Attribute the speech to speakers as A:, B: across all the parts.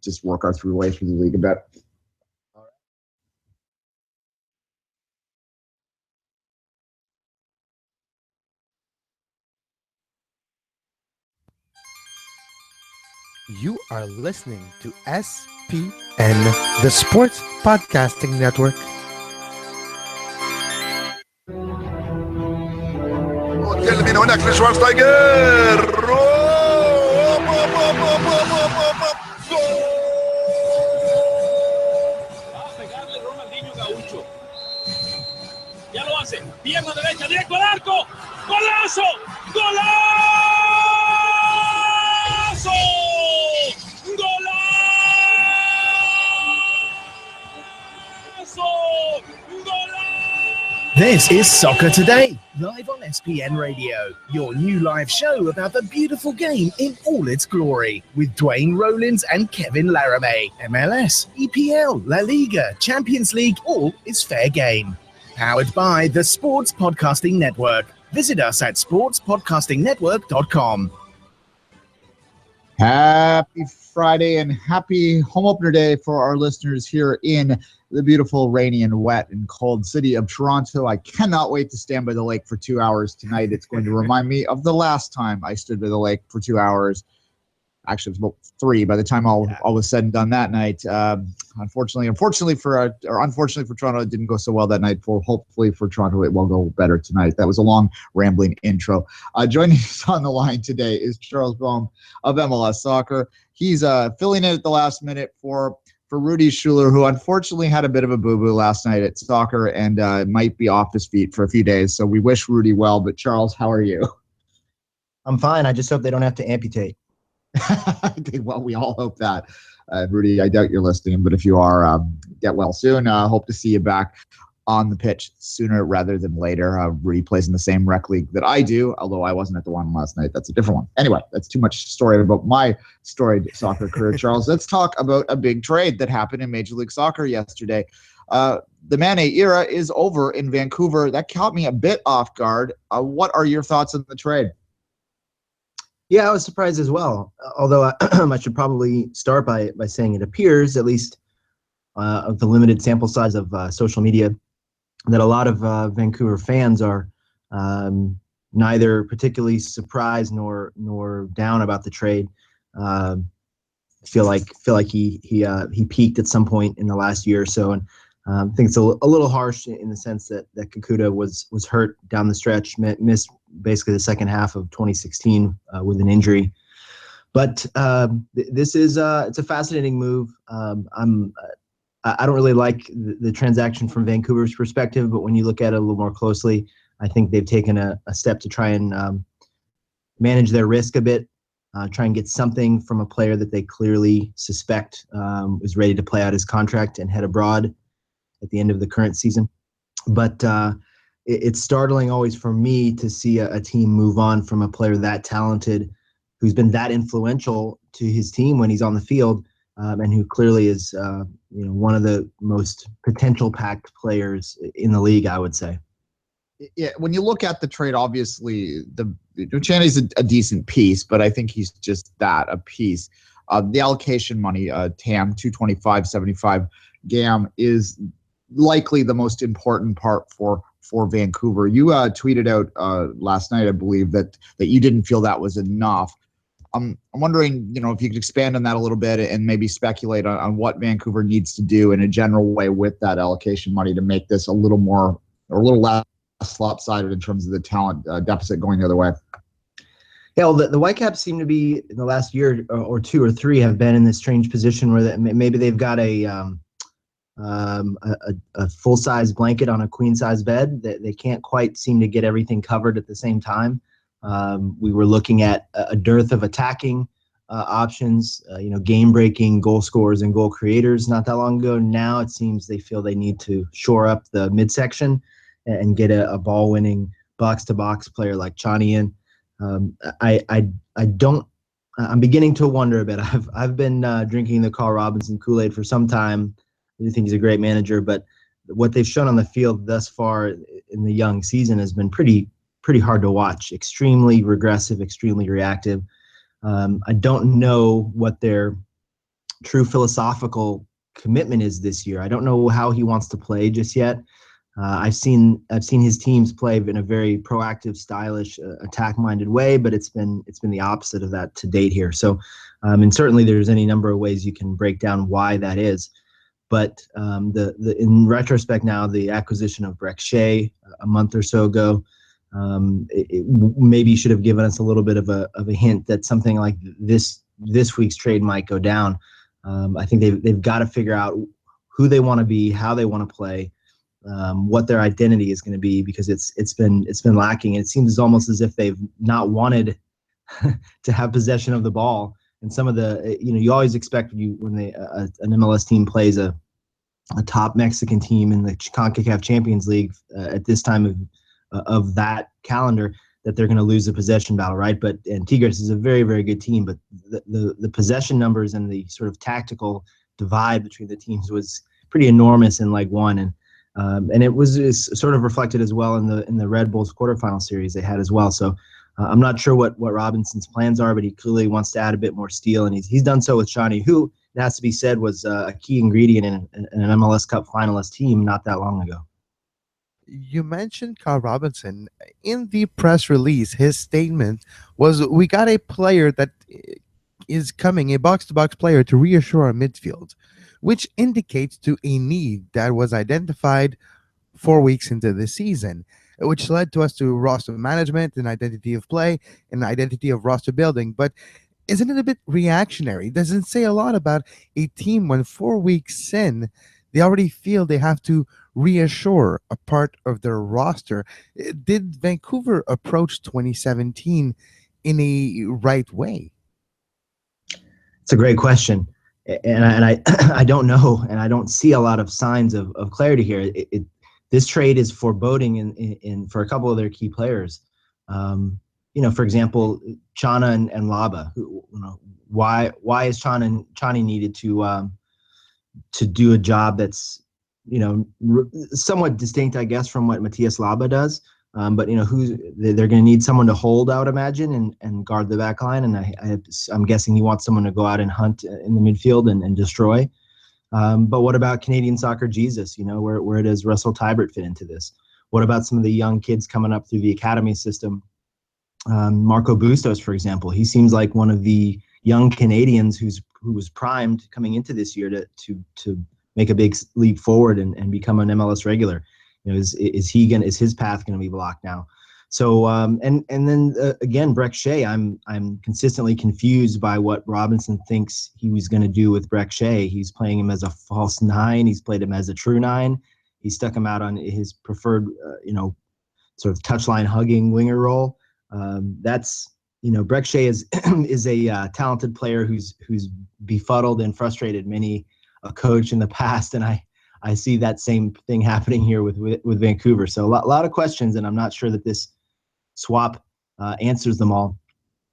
A: just work our way through the league a bit.
B: You are listening to SPN, the Sports Podcasting Network.
C: من هناك لشوارزنيجر va a pegarle Ronaldinho Gaucho. Ya lo hace, pierna derecha, directo al arco. ¡Golazo! ¡Golazo! ¡Golazo!
D: This is Soccer Today, live on SPN Radio, your new live show about the beautiful game in all its glory, with Duane, Rollins and Kevin Laramee. MLS, EPL, La Liga, Champions League, all is fair game. Powered by the Sports Podcasting Network. Visit us at sportspodcastingnetwork.com.
A: Happy Friday and happy home opener day for our listeners here in the beautiful, rainy and wet and cold city of Toronto. I cannot wait to stand by the lake for 2 hours tonight. It's going to remind me of the last time I stood by the lake for 2 hours. Actually, it was about 3 by the time all was said and done that night. Unfortunately for Toronto, it didn't go so well that night. Hopefully for Toronto, it will go better tonight. That was a long, rambling intro. Joining us on the line today is Charles Boehm of MLS Soccer. He's filling in at the last minute for Rudy Schuler, who unfortunately had a bit of a boo-boo last night at soccer and might be off his feet for a few days. So we wish Rudy well. But Charles, how are you?
E: I'm fine. I just hope they don't have to amputate.
A: Well, we all hope that. Rudy, I doubt you're listening, but if you are, get well soon. Hope to see you back on the pitch sooner rather than later. Rudy plays in the same rec league that I do, although I wasn't at the one last night. That's a different one. Anyway, that's too much story about my storied soccer career, Charles. Let's talk about a big trade that happened in Major League Soccer yesterday. The Mane era is over in Vancouver. That caught me a bit off guard. What are your thoughts on the trade?
E: Yeah, I was surprised as well. Although I should probably start by saying it appears, at least of the limited sample size of social media, that a lot of Vancouver fans are neither particularly surprised nor down about the trade. Feel like he peaked at some point in the last year or so, and I think it's a little harsh in the sense that Kakuta was hurt down the stretch, missed basically the second half of 2016 with an injury. But this is it's a fascinating move. I don't really like the transaction from Vancouver's perspective, but when you look at it a little more closely, I think they've taken a step to try and manage their risk a bit, try and get something from a player that they clearly suspect is ready to play out his contract and head abroad at the end of the current season. But it's startling always for me to see a team move on from a player that talented, who's been that influential to his team when he's on the field, and who clearly is one of the most potential packed players in the league, I would say.
A: Yeah, when you look at the trade, obviously Chaney's a decent piece, but I think he's just that, a piece. The allocation money, TAM 225.75 GAM, is likely the most important part for Vancouver. You tweeted out last night, I believe, that you didn't feel that was enough. I'm wondering, if you could expand on that a little bit and maybe speculate on what Vancouver needs to do in a general way with that allocation money to make this a little less lopsided in terms of the talent deficit going the other way.
E: Yeah, well, the Whitecaps seem to be, in the last year or two or three, have been in this strange position where maybe they've got a full-size blanket on a queen-size bed. They can't quite seem to get everything covered at the same time. We were looking at a dearth of attacking options, game-breaking goal scorers and goal creators not that long ago. Now it seems they feel they need to shore up the midsection and get a ball-winning box-to-box player like Chani in. I'm beginning to wonder a bit. I've been drinking the Carl Robinson Kool-Aid for some time. I do think he's a great manager, but what they've shown on the field thus far in the young season has been pretty hard to watch. Extremely regressive, extremely reactive. I don't know what their true philosophical commitment is this year. I don't know how he wants to play just yet. I've seen his teams play in a very proactive, stylish, attack-minded way, but it's been the opposite of that to date here. So, and certainly there's any number of ways you can break down why that is. But in retrospect now, the acquisition of Breck Shea a month or so ago, it maybe should have given us a little bit of a hint that something like this week's trade might go down. I think they've got to figure out who they want to be, how they want to play, what their identity is going to be, because it's been lacking. And it seems almost as if they've not wanted to have possession of the ball. And some of the, you always expect when an MLS team plays a top Mexican team in the CONCACAF Champions League at this time of that calendar, that they're going to lose the possession battle, right? And Tigres is a very, very good team, but the possession numbers and the sort of tactical divide between the teams was pretty enormous in Leg 1, and it was sort of reflected as well in the Red Bulls quarterfinal series they had as well. So I'm not sure what Robinson's plans are, but he clearly wants to add a bit more steel, and he's done so with Shawnee, who, it has to be said, was a key ingredient in an MLS Cup finalist team not that long ago.
B: You mentioned Carl Robinson. In the press release, his statement was, "We got a player that is coming, a box-to-box player to reassure our midfield," which indicates to a need that was identified 4 weeks into the season, which led to us to roster management and identity of play and identity of roster building. But isn't it a bit reactionary? Doesn't say a lot about a team when 4 weeks in, they already feel they have to reassure a part of their roster. Did Vancouver approach 2017 in a right way?
E: It's a great question. And I don't know, and I don't see a lot of signs of clarity here. This trade is foreboding in for a couple of their key players. For example, Chana and Laba. Why is Chani needed to do a job that's somewhat distinct, I guess, from what Matias Laba does. But they're going to need someone to hold, I would imagine, and guard the back line. And I'm guessing he wants someone to go out and hunt in the midfield and destroy. But what about Canadian Soccer Jesus? Where does Russell Tybert fit into this? What about some of the young kids coming up through the academy system? Marco Bustos, for example, he seems like one of the young Canadians who was primed coming into this year to make a big leap forward and become an MLS regular. Is his path going to be blocked now? So and then again, Breck Shea, I'm consistently confused by what Robinson thinks he was going to do with Breck Shea. He's playing him as a false 9. He's played him as a true 9. He stuck him out on his preferred sort of touchline hugging winger role. Breck Shea is a talented player who's befuddled and frustrated many a coach in the past, and I see that same thing happening here with Vancouver. So a lot of questions, and I'm not sure that this swap answers them all.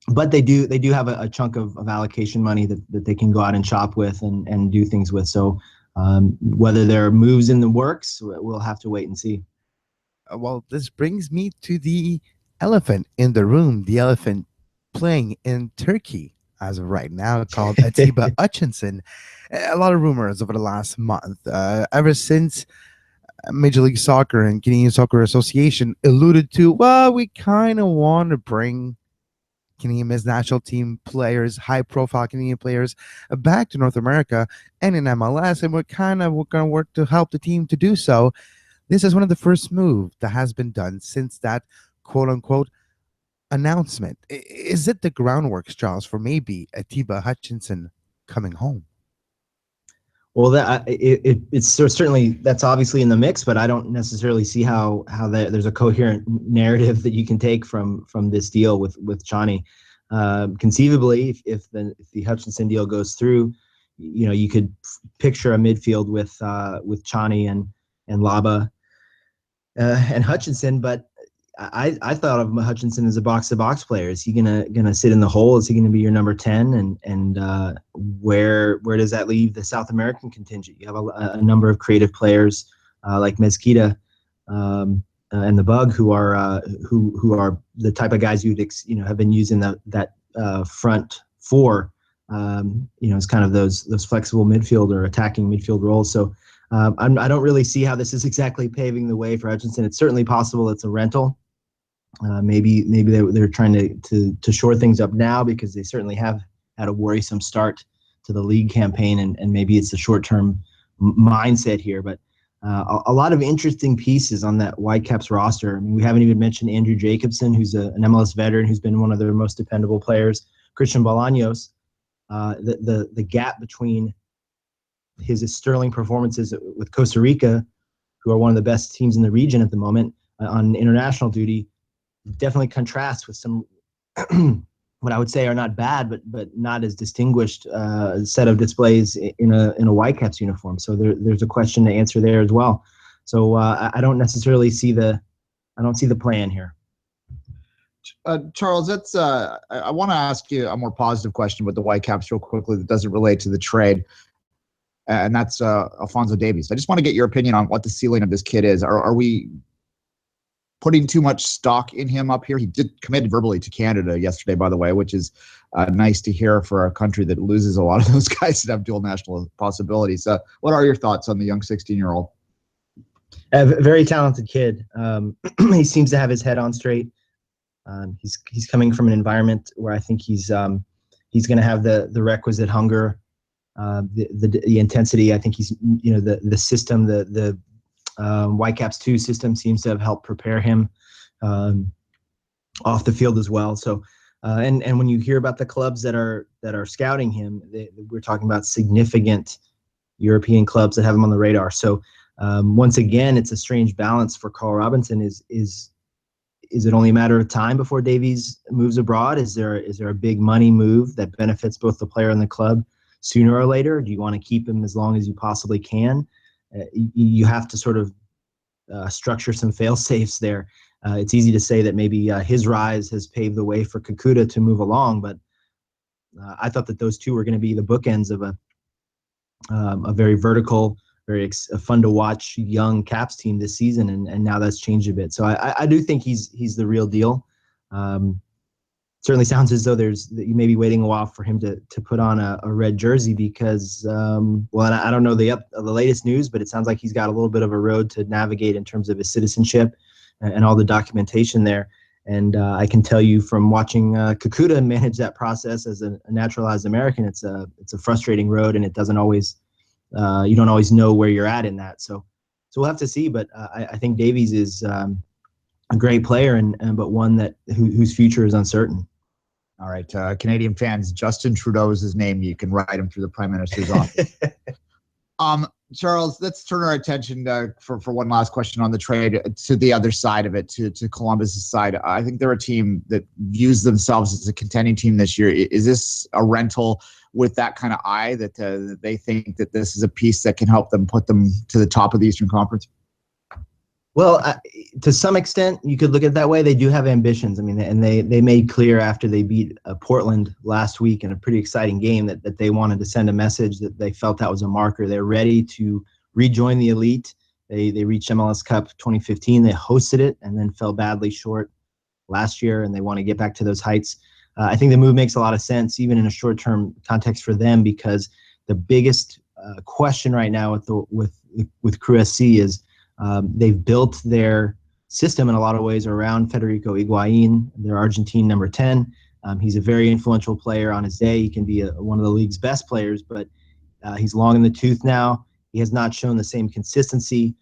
E: But they do have a chunk of allocation money that they can go out and shop with and do things with. So whether there are moves in the works, we'll have to wait and see.
B: Well, this brings me to the elephant in the room, the elephant playing in Turkey as of right now, called Atiba Hutchinson. A lot of rumors over the last month, ever since Major League Soccer and Canadian Soccer Association alluded to, well, we kind of want to bring Canadian men's national team players, high-profile Canadian players, back to North America and in MLS, and we're going to work to help the team to do so. This is one of the first moves that has been done since that quote-unquote announcement. Is it the groundwork, Charles, for maybe Atiba Hutchinson coming home?
E: Well, it's certainly, that's obviously in the mix, but I don't necessarily see how there's a coherent narrative that you can take from this deal with Chani. Conceivably, if the Hutchinson deal goes through, you could picture a midfield with Chani and Laba and Hutchinson, but I thought of Hutchinson as a box-to-box player. Is he gonna sit in the hole? Is he gonna be your number 10? And where does that leave the South American contingent? You have a number of creative players like Mezquita and the Bug, who are the type of guys you'd have been using that front four as kind of those flexible midfield or attacking midfield roles. So I don't really see how this is exactly paving the way for Hutchinson. It's certainly possible it's a rental. Maybe they're trying to shore things up now because they certainly have had a worrisome start to the league campaign, and maybe it's a short-term mindset here. But a lot of interesting pieces on that Whitecaps roster. I mean, we haven't even mentioned Andrew Jacobson, who's an MLS veteran who's been one of their most dependable players. Christian Bolaños. The gap between his sterling performances with Costa Rica, who are one of the best teams in the region at the moment on international duty, definitely contrasts with some what I would say are not bad, but not as distinguished set of displays in a Whitecaps uniform. So there's a question to answer there as well. So I don't necessarily see the plan here.
A: Charles, that's I want to ask you a more positive question with the Whitecaps real quickly that doesn't relate to the trade, and that's Alphonso Davies. I just want to get your opinion on what the ceiling of this kid is. Are we putting too much stock in him up here? He did commit verbally to Canada yesterday, by the way, which is nice to hear for a country that loses a lot of those guys that have dual national possibilities. What are your thoughts on the young 16-year-old?
E: A very talented kid. He seems to have his head on straight. He's coming from an environment where I think he's going to have the requisite hunger, the intensity. I think he's the system, the Whitecaps 2 system seems to have helped prepare him off the field as well. So and when you hear about the clubs that are scouting him, we're talking about significant European clubs that have him on the radar. So once again, it's a strange balance for Carl Robinson. Is it only a matter of time before Davies moves abroad? Is there a big money move that benefits both the player and the club sooner or later? Do you want to keep him as long as you possibly can? You have to sort of structure some fail-safes there. It's easy to say that maybe his rise has paved the way for Kakuta to move along, but I thought that those two were going to be the bookends of a very vertical, very fun to watch young Caps team this season, and now that's changed a bit. So I do think he's the real deal. Certainly sounds as though you may be waiting a while for him to put on a red jersey because, I don't know the latest news, but it sounds like he's got a little bit of a road to navigate in terms of his citizenship and all the documentation there. And I can tell you from watching Kakuta manage that process as a naturalized American, it's a frustrating road, and it doesn't always you don't always know where you're at in that. So we'll have to see. But I think Davies is a great player, but one whose future is uncertain.
A: All right, Canadian fans, Justin Trudeau is his name. You can write him through the Prime Minister's office. Charles, let's turn our attention for one last question on the trade to the other side of it, to Columbus' side. I think they're a team that views themselves as a contending team this year. Is this a rental with that kind of eye that they think that this is a piece that can help them put them to the top of the Eastern Conference?
E: Well, to some extent, you could look at it that way. They do have ambitions. I mean, and they made clear after they beat Portland last week in a pretty exciting game that they wanted to send a message that they felt that was a marker. They're ready to rejoin the elite. They reached MLS Cup 2015. They hosted it and then fell badly short last year, and they want to get back to those heights. I think the move makes a lot of sense, even in a short-term context for them, because the biggest question right now with Crew SC is they've built their system in a lot of ways around Federico Higuain, their Argentine number 10. He's a very influential player on his day. He can be one of the league's best players, but he's long in the tooth now. He has not shown the same consistency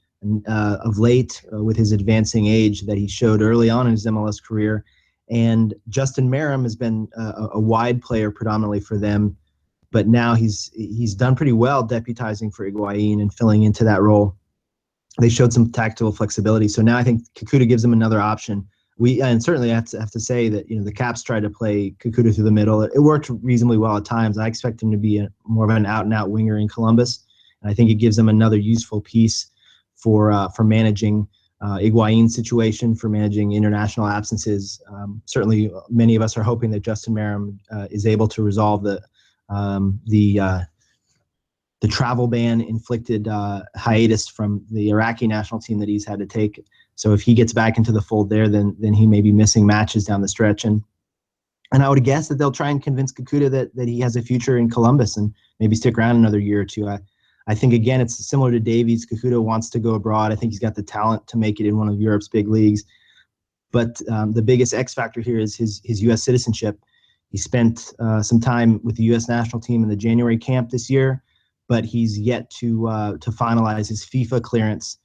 E: of late with his advancing age that he showed early on in his MLS career. And Justin Merrim has been a wide player predominantly for them, but now he's done pretty well deputizing for Higuain and filling into that role. They showed some tactical flexibility. So now I think Kakuta gives them another option. And certainly I have to say that, the Caps tried to play Kakuta through the middle. It worked reasonably well at times. I expect him to be more of an out-and-out winger in Columbus. And I think it gives them another useful piece for managing Higuain's situation, for managing international absences. Certainly many of us are hoping that Justin Merrim is able to resolve the travel ban inflicted hiatus from the Iraqi national team that he's had to take. So if he gets back into the fold there, then he may be missing matches down the stretch. And And I would guess that they'll try and convince Kakuta that he has a future in Columbus and maybe stick around another year or two. I think, again, it's similar to Davies. Kakuta wants to go abroad. I think he's got the talent to make it in one of Europe's big leagues. But the biggest X factor here is his U.S. citizenship. He spent some time with the U.S. national team in the January camp this year, but he's yet to finalize his FIFA clearance.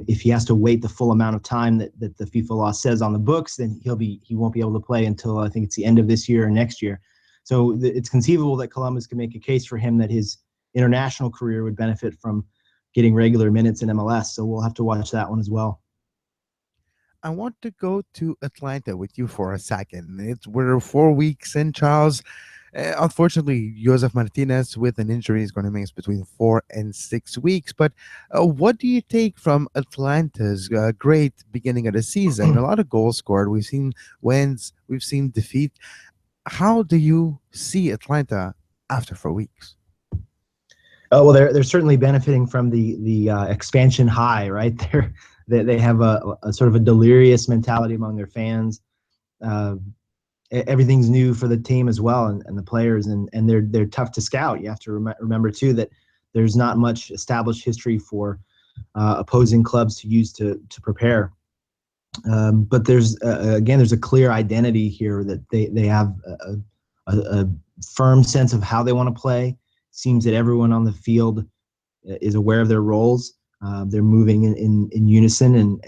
E: If he has to wait the full amount of time that the FIFA law says on the books, then he won't be able to play until I think it's the end of this year or next year. So it's conceivable that Columbus can make a case for him that his international career would benefit from getting regular minutes in MLS. So we'll have to watch that one as well.
B: I want to go to Atlanta with you for a second. We're 4 weeks in, Charles. Unfortunately, Josef Martinez with an injury is going to miss between 4 and 6 weeks. But what do you take from Atlanta's great beginning of the season? A lot of goals scored. We've seen wins. We've seen defeat. How do you see Atlanta after 4 weeks?
E: Oh, well, they're certainly benefiting from the expansion high, right? They have a sort of a delirious mentality among their fans. Everything's new for the team as well, and the players, and they're tough to scout. You have to remember too that there's not much established history for opposing clubs to use to prepare. But there's a clear identity here that they have a firm sense of how they want to play. Seems that everyone on the field is aware of their roles. They're moving in unison,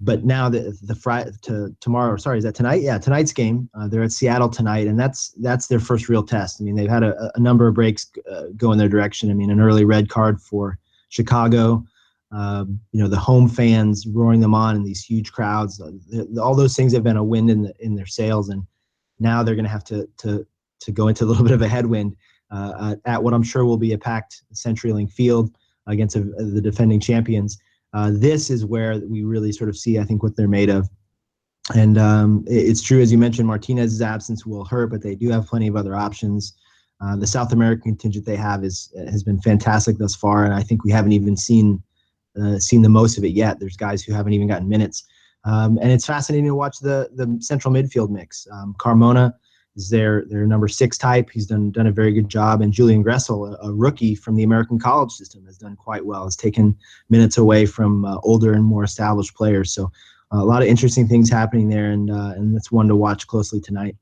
E: but now is that tonight? Yeah, tonight's game. They're at Seattle tonight, and that's their first real test. I mean, they've had a number of breaks go in their direction. I mean, an early red card for Chicago. The home fans roaring them on in these huge crowds. All those things have been a wind in their sails, and now they're going to have to go into a little bit of a headwind at what I'm sure will be a packed CenturyLink Field against the defending champions. This is where we really sort of see, I think, what they're made of. And it's true, as you mentioned, Martinez's absence will hurt, but they do have plenty of other options. The South American contingent they have has been fantastic thus far, and I think we haven't even seen the most of it yet. There's guys who haven't even gotten minutes. And it's fascinating to watch the central midfield mix. Carmona is their number 6 type. He's done a very good job. And Julian Gressel, a rookie from the American college system, has done quite well. Has taken minutes away from older and more established players. So a lot of interesting things happening there, and that's one to watch closely tonight.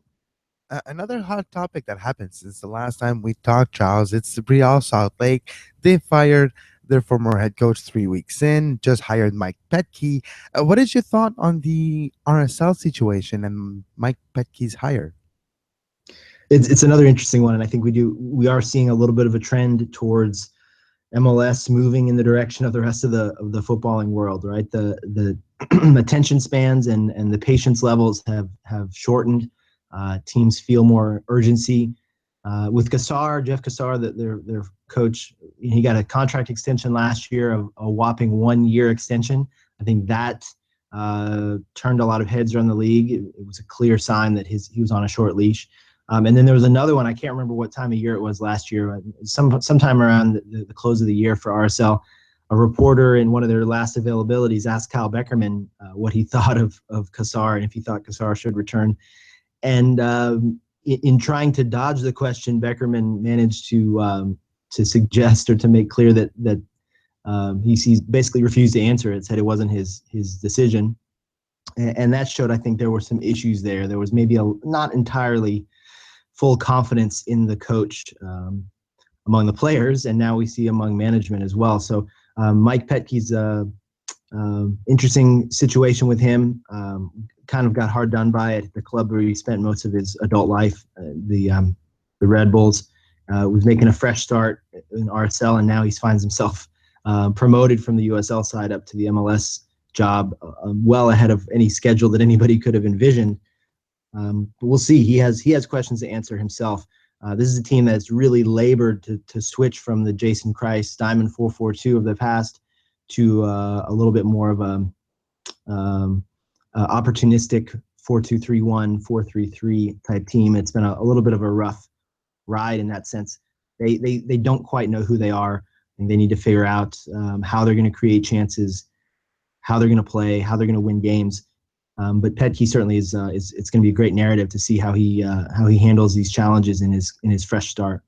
B: Another hot topic that happened since the last time we talked, Charles, it's Real Salt Lake. They fired their former head coach 3 weeks in, just hired Mike Petke. What is your thought on the RSL situation and Mike Petke's hire?
E: It's another interesting one, and I think we are seeing a little bit of a trend towards MLS moving in the direction of the rest of the footballing world, right? The attention spans and the patience levels have shortened. Teams feel more urgency. With Jeff Cassar, their coach, he got a contract extension last year, of a whopping 1-year extension. I think that turned a lot of heads around the league. It was a clear sign that he was on a short leash. And then there was another one. I can't remember what time of year it was last year. Sometime around the close of the year for RSL, a reporter in one of their last availabilities asked Kyle Beckerman what he thought of Cassar and if he thought Cassar should return. And in trying to dodge the question, Beckerman managed to suggest or to make clear that he basically refused to answer it, said it wasn't his decision. And that showed, I think, there were some issues there. There was maybe not entirely full confidence in the coach among the players, and now we see among management as well. So Mike Petke's interesting situation with him. Kind of got hard done by at the club where he spent most of his adult life, the Red Bulls. Was making a fresh start in RSL, and now he finds himself promoted from the USL side up to the MLS job, well ahead of any schedule that anybody could have envisioned. But we'll see. He has questions to answer himself. This is a team that's really labored to switch from the Jason Kreis Diamond 4-4-2 of the past to a little bit more of a opportunistic 4-2-3-1, 4-3-3 type team. It's been a little bit of a rough ride in that sense. They don't quite know who they are, and they need to figure out how they're going to create chances, how they're going to play, how they're going to win games. But Petke certainly is it's going to be a great narrative to see how he handles these challenges in his fresh start.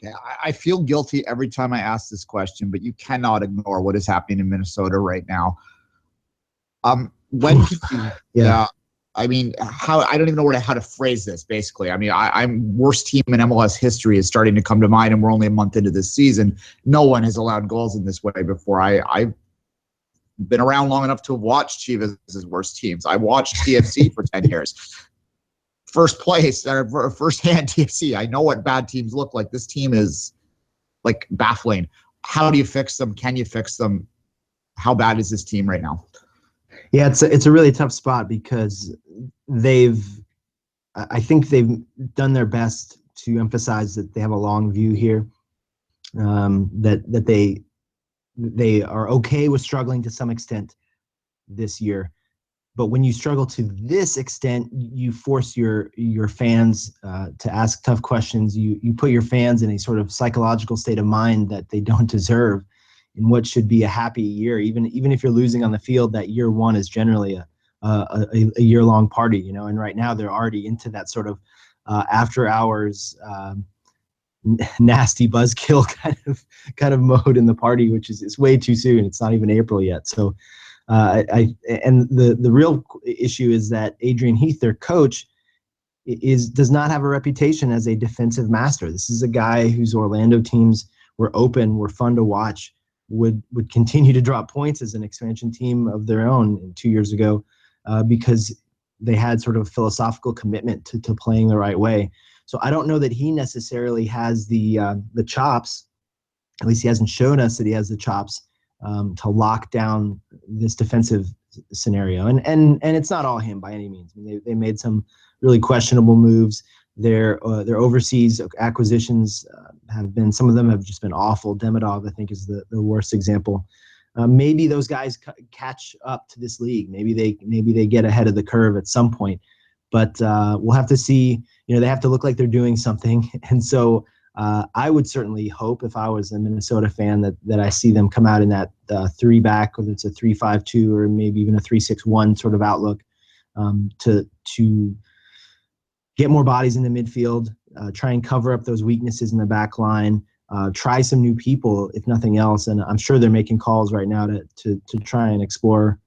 A: Okay, I feel guilty every time I ask this question, but you cannot ignore what is happening in Minnesota right now. When yeah, I mean, I don't even know how to phrase this. Basically, I mean, I'm worst team in MLS history is starting to come to mind, and we're only a month into this season. No one has allowed goals in this way before. I've been around long enough to have watched Chivas' worst teams. I watched TFC for 10 years. First place, or first-hand TFC. I know what bad teams look like. This team is like baffling. How do you fix them? Can you fix them? How bad is this team right now?
E: Yeah, it's a really tough spot because I think they've done their best to emphasize that they have a long view here, that they are okay with struggling to some extent this year. But when you struggle to this extent, you force your fans to ask tough questions. You put your fans in a sort of psychological state of mind that they don't deserve in what should be a happy year. Even if you're losing on the field, that year one is generally a year-long party, you know. And right now they're already into that sort of after hours nasty buzzkill kind of mode in the party, which is way too soon. It's not even April yet. So and the real issue is that Adrian Heath, their coach, does not have a reputation as a defensive master. This is a guy whose Orlando teams were open, were fun to watch, would continue to drop points as an expansion team of their own 2 years ago, because they had sort of a philosophical commitment to playing the right way. So I don't know that he necessarily has the chops. At least he hasn't shown us that he has the chops to lock down this defensive scenario. And it's not all him by any means. I mean, they made some really questionable moves. Their overseas acquisitions have been, some of them have just been awful. Demidov, I think, is the worst example. Maybe those guys catch up to this league. Maybe they get ahead of the curve at some point. But we'll have to see. You know, they have to look like they're doing something. And so I would certainly hope, if I was a Minnesota fan, that I see them come out in that 3-back, whether it's a 3-5-2 or maybe even a 3-6-1 sort of outlook, to get more bodies in the midfield, try and cover up those weaknesses in the back line, try some new people, if nothing else. And I'm sure they're making calls right now to try and explore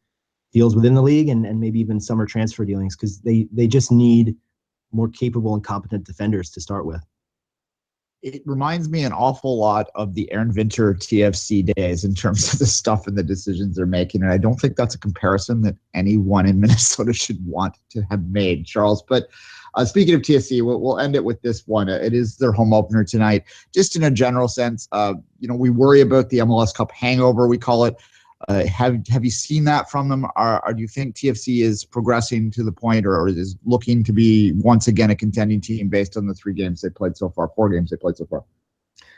E: deals within the league and maybe even summer transfer dealings, because they just need more capable and competent defenders to start with.
A: It reminds me an awful lot of the Aaron Vinter TFC days in terms of the stuff and the decisions they're making. And I don't think that's a comparison that anyone in Minnesota should want to have made, Charles. But speaking of TFC, we'll end it with this one. It is their home opener tonight. Just in a general sense, we worry about the MLS Cup hangover, we call it. Have you seen that from them? Or do you think TFC is progressing to the point, or is looking to be once again a contending team based on the 4 games they played so far?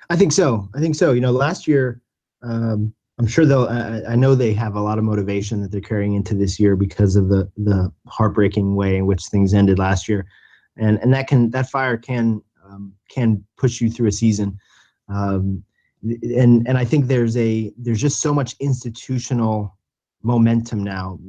A: I
E: think so. You know, last year, I'm sure I know they have a lot of motivation that they're carrying into this year because of the heartbreaking way in which things ended last year, and that fire can push you through a season. And I think there's just so much institutional momentum now.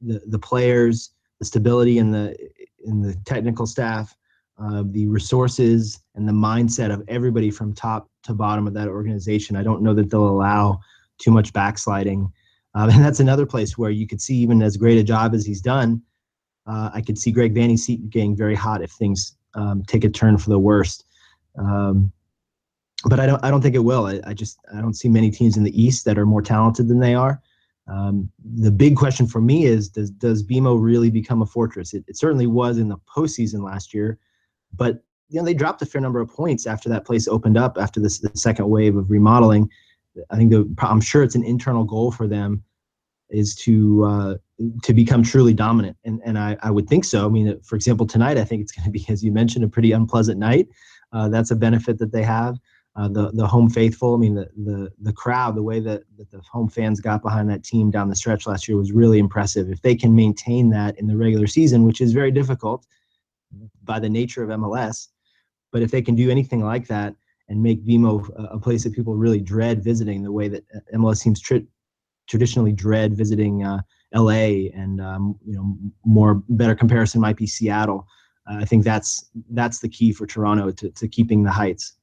E: The players, the stability in the technical staff, the resources and the mindset of everybody from top to bottom of that organization. I don't know that they'll allow too much backsliding. And that's another place where you could see, even as great a job as he's done, I could see Greg Vanny's seat getting very hot if things take a turn for the worst. But I don't think it will. I don't see many teams in the East that are more talented than they are. The big question for me is, does BMO really become a fortress? It certainly was in the postseason last year, but they dropped a fair number of points after that place opened up after the second wave of remodeling. I think I'm sure it's an internal goal for them is to become truly dominant, and I would think so. I mean, for example, tonight I think it's going to be, as you mentioned, a pretty unpleasant night. That's a benefit that they have. The home faithful, I mean, the crowd, the way that the home fans got behind that team down the stretch last year was really impressive. If they can maintain that in the regular season, which is very difficult by the nature of MLS, but if they can do anything like that and make BMO a place that people really dread visiting, the way that MLS teams traditionally dread visiting LA, and better comparison might be Seattle. I think that's the key for Toronto to keeping the heights.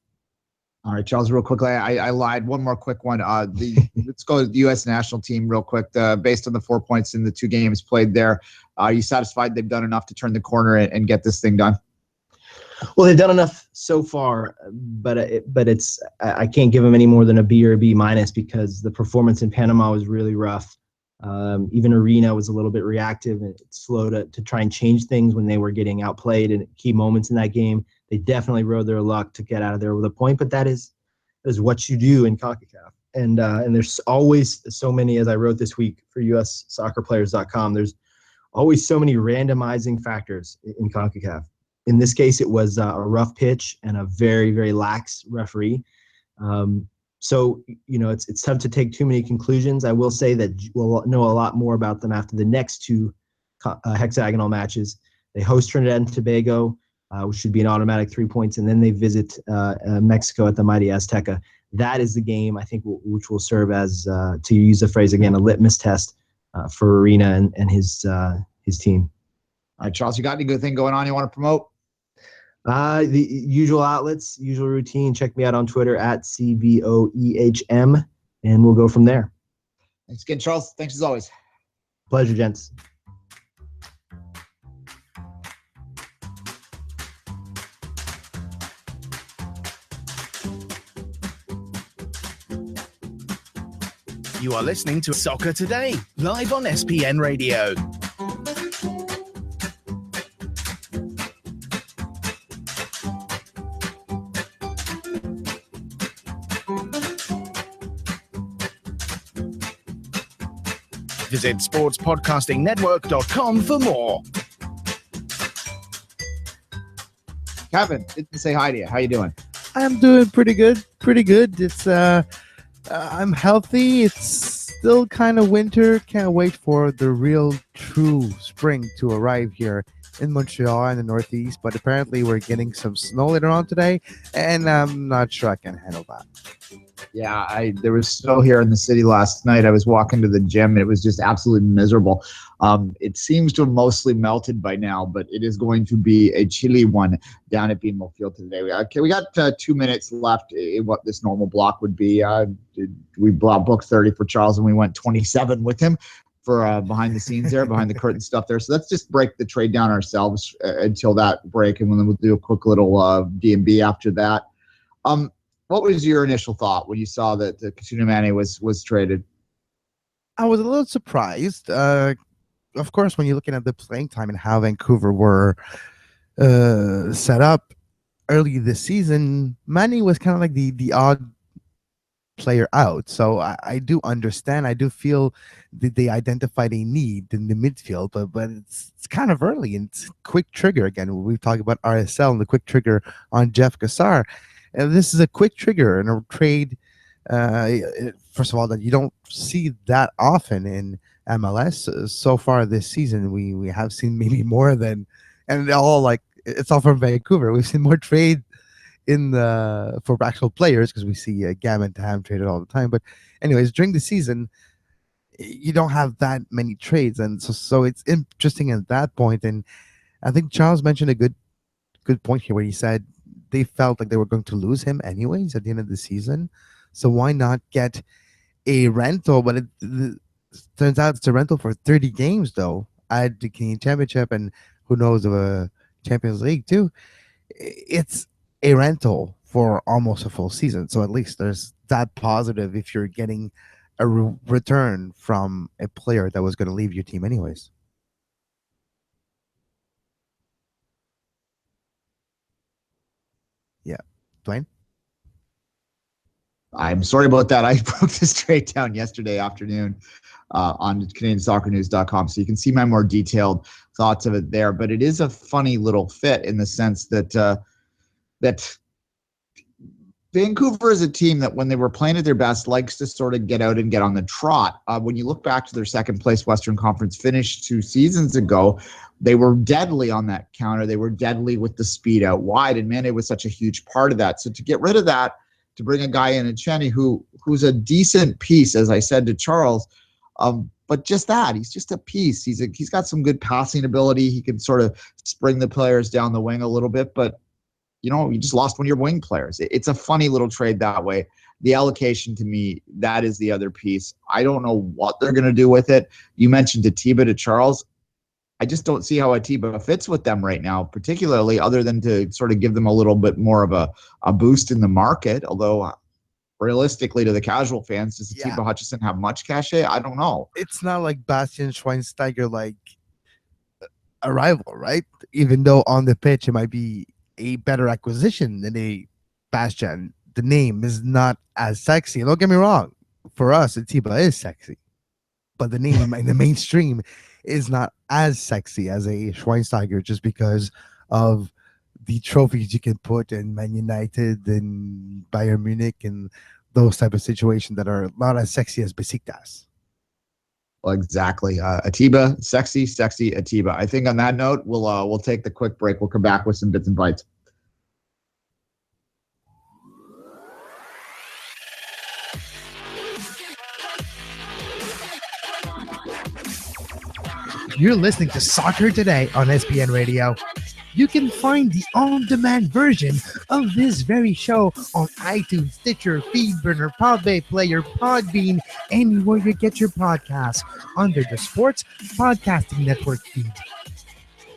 A: All right, Charles, real quickly, I lied. One more quick one. Let's go to the U.S. national team real quick. Based on the 4 points in the 2 games played there, are you satisfied they've done enough to turn the corner and get this thing done?
E: Well, they've done enough so far, but I can't give them any more than a B or a B minus because the performance in Panama was really rough. Even Arena was a little bit reactive and slow to try and change things when they were getting outplayed in key moments in that game. They definitely rode their luck to get out of there with a point, but that is what you do in CONCACAF. And there's always so many, as I wrote this week for USsoccerplayers.com, there's always so many randomizing factors in CONCACAF. In this case, it was a rough pitch and a very, very lax referee. So, it's tough to take too many conclusions. I will say that we'll know a lot more about them after the next 2 hexagonal matches. They host Trinidad and Tobago, which should be an automatic 3 points, and then they visit Mexico at the mighty Azteca. That is the game, I think, which will serve as, to use the phrase again, a litmus test for Arena and his team.
A: All right, Charles, you got any good thing going on you want to promote?
E: The usual outlets, usual routine. Check me out on Twitter at CVOEHM, and we'll go from there.
A: Thanks again, Charles. Thanks as always.
E: Pleasure, gents.
D: You are listening to Soccer Today, live on SPN Radio. Visit sportspodcastingnetwork.com for more.
A: Kevin, didn't say hi to you. How you doing?
B: I'm doing pretty good. It's I'm healthy. It's still kind of winter. Can't wait for the real true spring to arrive here in Montreal and the Northeast. But apparently we're getting some snow later on today, and I'm not sure I can handle that.
A: Yeah, there was snow here in the city last night. I was walking to the gym, and it was just absolutely miserable. It seems to have mostly melted by now, but it is going to be a chilly one down at BMO Field today. We got 2 minutes left in what this normal block would be. We booked 30 for Charles, and we went 27 with him for behind the scenes there, behind the curtain stuff there. So let's just break the trade down ourselves until that break, and then we'll do a quick little D&B after that. What was your initial thought when you saw that Kasuna Mane was traded?
B: I was a little surprised. Of course, when you're looking at the playing time and how Vancouver were set up early this season, Mane was kind of like the odd player out. So I do understand. I do feel that they identified a need in the midfield, but it's kind of early and it's quick trigger again. We've talked about RSL and the quick trigger on Jeff Gassar. This is a quick trigger and a trade, first of all, that you don't see that often in MLS. So far this season, we have seen maybe more than, and it's all from Vancouver. We've seen more trade for actual players because we see Gam and Tam traded all the time. But anyways, during the season, you don't have that many trades, and so it's interesting at that point. And I think Charles mentioned a good point here where he said they felt like they were going to lose him anyways at the end of the season. So why not get a rental? But it turns out it's a rental for 30 games, though, at the Canadian Championship and who knows of a Champions League, too. It's a rental for almost a full season. So at least there's that positive if you're getting a return from a player that was going to leave your team anyways. Yeah. Duane?
A: I'm sorry about that. I broke this trade down yesterday afternoon on CanadianSoccerNews.com, so you can see my more detailed thoughts of it there. But it is a funny little fit in the sense that Vancouver is a team that when they were playing at their best likes to sort of get out and get on the trot. When you look back to their second place Western Conference finish 2 seasons ago, they were deadly on that counter. They were deadly with the speed out wide, and Mane was such a huge part of that. So to get rid of that, to bring a guy in, Cheney, who's a decent piece, as I said to Charles, but just that, he's just a piece. He's got some good passing ability. He can sort of spring the players down the wing a little bit, but you just lost one of your wing players. It's a funny little trade that way. The allocation, to me, that is the other piece. I don't know what they're going to do with it. You mentioned Atiba to Charles. I just don't see how Atiba fits with them right now, particularly other than to sort of give them a little bit more of a boost in the market. Although realistically, to the casual fans, does Atiba Hutchinson have much cachet? I don't know.
B: It's not like Bastian Schweinsteiger, like a rival, right? Even though on the pitch it might be a better acquisition than a Bastian. The name is not as sexy. Don't get me wrong. For us, Atiba is sexy. But the name in the mainstream is not as sexy as a Schweinsteiger just because of the trophies you can put in Man United and Bayern Munich and those type of situations that are not as sexy as Besiktas.
A: Well, exactly. Atiba, sexy Atiba. I think on that note, we'll take the quick break. We'll come back with some bits and bites.
B: You're listening to Soccer Today on SPN Radio. You can find the on-demand version of this very show on iTunes, Stitcher, Feedburner, Podbay Player, Podbean, anywhere you get your podcasts under the Sports Podcasting Network feed.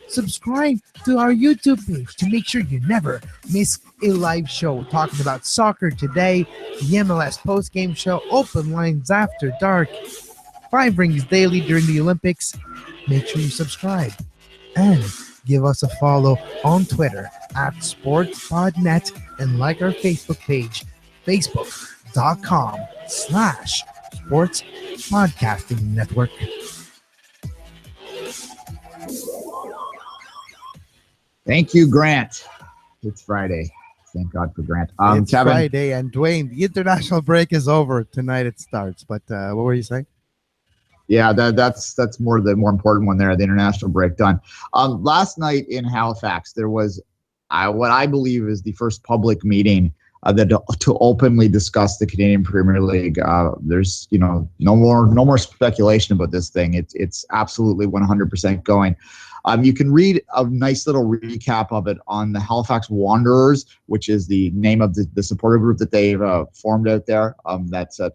B: Subscribe to our YouTube page to make sure you never miss a live show talking about soccer today, the MLS postgame show, open lines after dark, 5 rings daily during the Olympics. Make sure you subscribe and give us a follow on Twitter at SportsPodNet and like our Facebook page, facebook.com/Sports Podcasting Network.
A: Thank you, Grant. It's Friday. Thank God for Grant.
B: It's
A: Kevin.
B: Friday, and Duane, the international break is over. Tonight it starts. But what were you saying?
A: Yeah, that's the more important one there, the international break done. Last night in Halifax, there was what I believe is the first public meeting to openly discuss the Canadian Premier League. There's no more speculation about this thing. It's absolutely 100% going. You can read a nice little recap of it on the Halifax Wanderers, which is the name of the supporter group that they've formed out there. That's at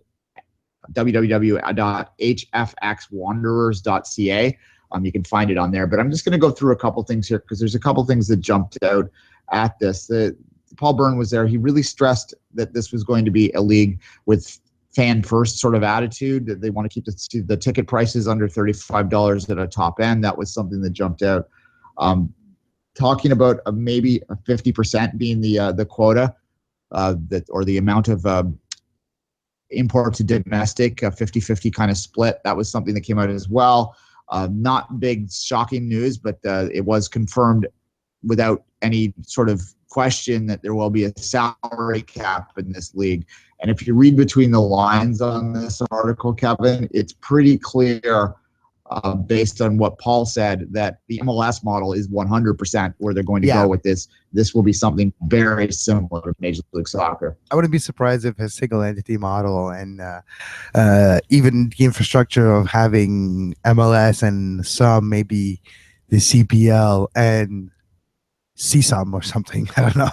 A: www.hfxwanderers.ca. You can find it on there. But I'm just going to go through a couple things here because there's a couple things that jumped out at this. Paul Byrne was there. He really stressed that this was going to be a league with fan-first sort of attitude, that they want to keep the ticket prices under $35 at a top end. That was something that jumped out. Talking about maybe a 50% being the quota or the amount of import to domestic, a 50-50 kind of split. That was something that came out as well. Not big shocking news, but it was confirmed without any sort of question that there will be a salary cap in this league. And if you read between the lines on this article, Kevin, it's pretty clear based on what Paul said that the MLS model is 100% where they're going to go with this. This will be something very similar to Major League Soccer.
B: I wouldn't be surprised if a single entity model and even the infrastructure of having MLS and some maybe the CPL and CSOM or something. I don't know.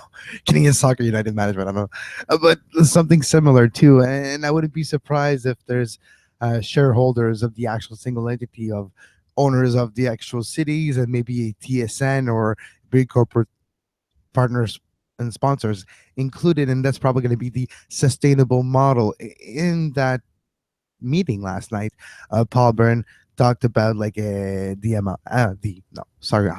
B: Canadian Soccer United Management. I don't know. But something similar too. And I wouldn't be surprised if there's shareholders of the actual single entity, of owners of the actual cities, and maybe a TSN or big corporate partners and sponsors included. And that's probably going to be the sustainable model. In that meeting last night, Paul Byrne talked about like I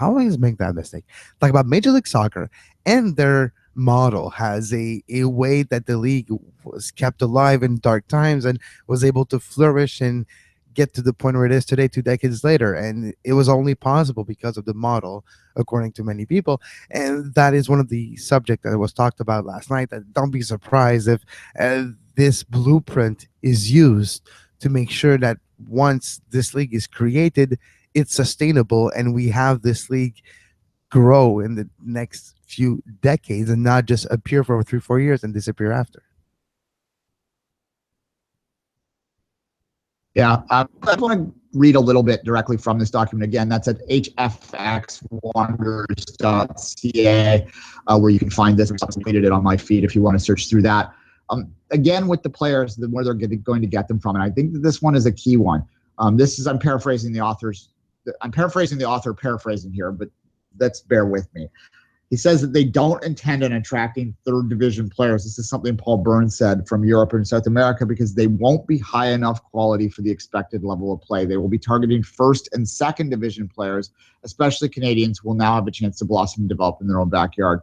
B: always make that mistake. Talk about Major League Soccer and their model has a way that the league was kept alive in dark times and was able to flourish and get to the point where it is today 2 decades later. And it was only possible because of the model, according to many people. And that is one of the subjects that was talked about last night. That don't be surprised if this blueprint is used to make sure that once this league is created, it's sustainable and we have this league grow in the next few decades and not just appear for 3-4 years and disappear after.
A: Yeah, I want to read a little bit directly from this document. Again, that's at hfxwonders.ca, where you can find this. I tweeted it on my feed if you want to search through that. Again, with the players, where they're going to get them from, and I think that this one is a key one. I'm paraphrasing the author's. I'm paraphrasing the author, paraphrasing here, but let's bear with me. He says that they don't intend on attracting third division players. This is something Paul Burns said from Europe and South America, because they won't be high enough quality for the expected level of play. They will be targeting first and second division players, especially Canadians, who will now have a chance to blossom and develop in their own backyard.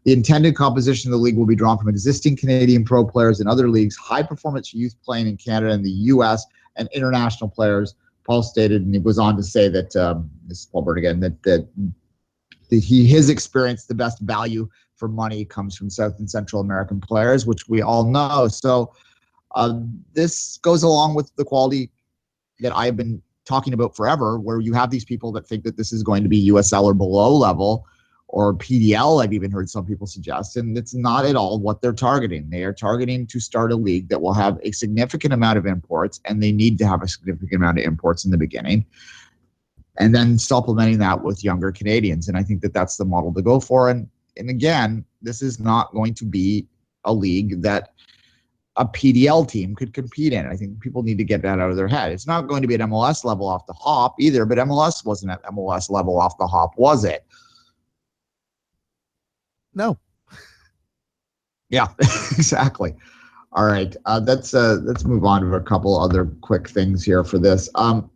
A: The intended composition of the league will be drawn from existing Canadian pro players in other leagues, high performance youth playing in Canada and the US, and international players. Paul stated, and he goes on to say that, this is Paul Burns again, that his experience, the best value for money comes from South and Central American players, which we all know. So this goes along with the quality that I've been talking about forever, where you have these people that think that this is going to be USL or below level, or PDL, I've even heard some people suggest, and it's not at all what they're targeting. They are targeting to start a league that will have a significant amount of imports, and they need to have a significant amount of imports in the beginning, and then supplementing that with younger Canadians. And I think that that's the model to go for. And again, this is not going to be a league that a PDL team could compete in. I think people need to get that out of their head. It's not going to be at MLS level off the hop either, but MLS wasn't at MLS level off the hop, was it?
B: No.
A: Yeah, exactly. All right. Let's move on to a couple other quick things here for this. The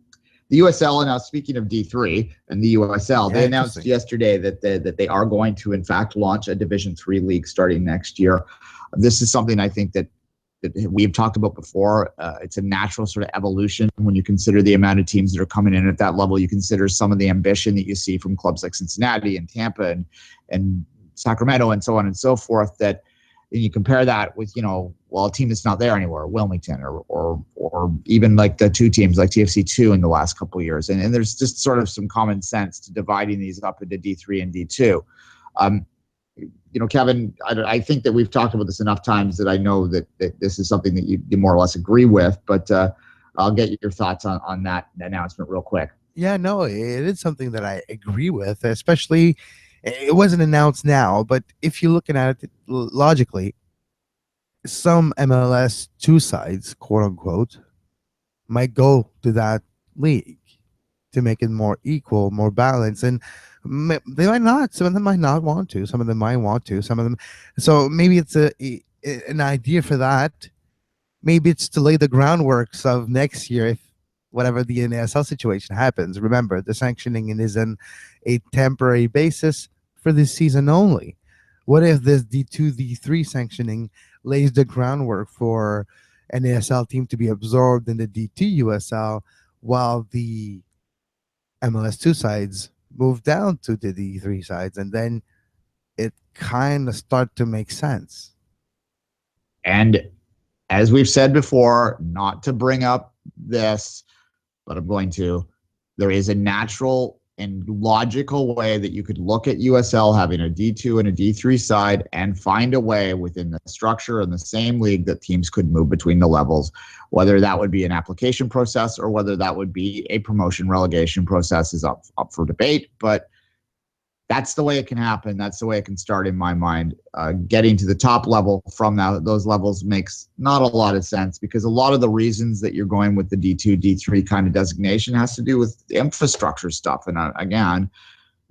A: USL, and now speaking of D3 and the USL, they announced yesterday that they are going to, in fact, launch a Division III league starting next year. This is something I think that we've talked about before. It's a natural sort of evolution when you consider the amount of teams that are coming in at that level. You consider some of the ambition that you see from clubs like Cincinnati and Tampa and Sacramento and so on and so forth, that and you compare that with, a team that's not there anymore, Wilmington, or even like the two teams like TFC2 in the last couple of years. And there's just sort of some common sense to dividing these up into D3 and D2. Kevin, I think that we've talked about this enough times that I know that this is something that you more or less agree with, but I'll get your thoughts on that announcement real quick.
B: Yeah, no, it is something that I agree with, especially it wasn't announced now, but if you're looking at it logically, some MLS two sides, quote unquote, might go to that league to make it more equal, more balanced. And they might not. Some of them might not want to. Some of them might want to. Some of them. So maybe it's an idea for that. Maybe it's to lay the groundworks of next year if whatever the NASL situation happens. Remember, the sanctioning is on a temporary basis for this season only. What if this D2, D3 sanctioning lays the groundwork for an NASL team to be absorbed in the D2 USL while the MLS2 sides move down to the D3 sides, and then it kind of start to make sense.
A: And as we've said before, not to bring up this, but I'm going to, there is a natural and logical way that you could look at USL having a D2 and a D3 side and find a way within the structure and the same league that teams could move between the levels, whether that would be an application process or whether that would be a promotion relegation process is up for debate. But that's the way it can happen. That's the way it can start in my mind. Getting to the top level from those levels makes not a lot of sense, because a lot of the reasons that you're going with the D2, D3 kind of designation has to do with infrastructure stuff. And again,